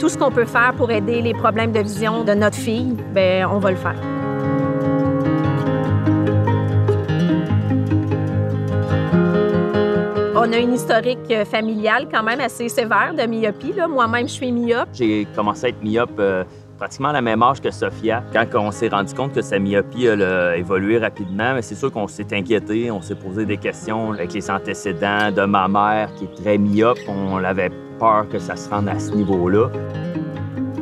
Tout ce qu'on peut faire pour aider les problèmes de vision de notre fille, bien, on va le faire. On a une historique familiale quand même assez sévère de myopie. Moi-même, je suis myope. J'ai commencé à être myope pratiquement à la même âge que Sophia. Quand on s'est rendu compte que sa myopie a évolué rapidement, c'est sûr qu'on s'est inquiété, on s'est posé des questions avec les antécédents de ma mère qui est très myope. On avait peur que ça se rende à ce niveau-là.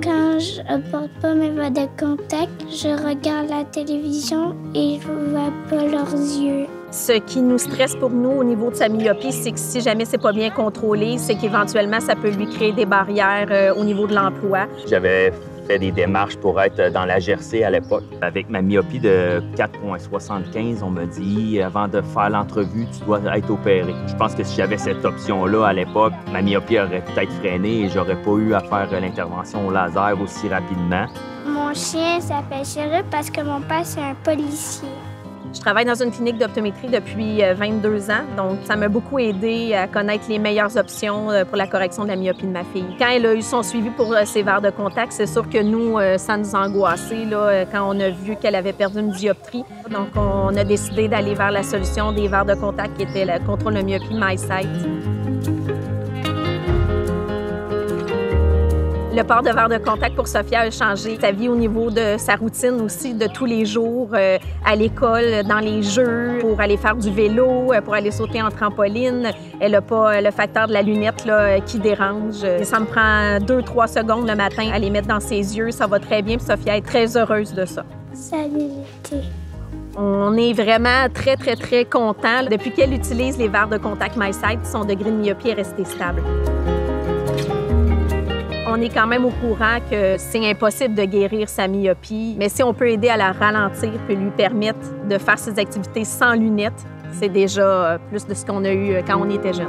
Quand je ne porte pas mes verres de contact, je regarde la télévision et je ne vois pas leurs yeux. Ce qui nous stresse pour nous au niveau de sa myopie, c'est que si jamais c'est pas bien contrôlé, c'est qu'éventuellement, ça peut lui créer des barrières au niveau de l'emploi. J'avais fait des démarches pour être dans la GRC à l'époque. Avec ma myopie de 4,75, on m'a dit, avant de faire l'entrevue, tu dois être opéré. Je pense que si j'avais cette option-là à l'époque, ma myopie aurait peut-être freiné et j'aurais pas eu à faire l'intervention au laser aussi rapidement. Mon chien s'appelle Chéri parce que mon père, c'est un policier. Je travaille dans une clinique d'optométrie depuis 22 ans, donc ça m'a beaucoup aidé à connaître les meilleures options pour la correction de la myopie de ma fille. Quand elle a eu son suivi pour ses verres de contact, c'est sûr que nous, ça nous a angoissés quand on a vu qu'elle avait perdu une dioptrie. Donc, on a décidé d'aller vers la solution des verres de contact qui était le contrôle de myopie MySight. Le port de verre de contact pour Sophia a changé sa vie au niveau de sa routine aussi, de tous les jours, à l'école, dans les jeux, pour aller faire du vélo, pour aller sauter en trampoline. Elle n'a pas le facteur de la lunette qui dérange. Ça me prend 2-3 secondes le matin à les mettre dans ses yeux. Ça va très bien, puis Sophia est très heureuse de ça. Salut, Lucie. On est vraiment très, très, très contents. Depuis qu'elle utilise les verres de contact MySight, son degré de myopie est resté stable. On est quand même au courant que c'est impossible de guérir sa myopie, mais si on peut aider à la ralentir puis lui permettre de faire ses activités sans lunettes, c'est déjà plus de ce qu'on a eu quand on était jeune.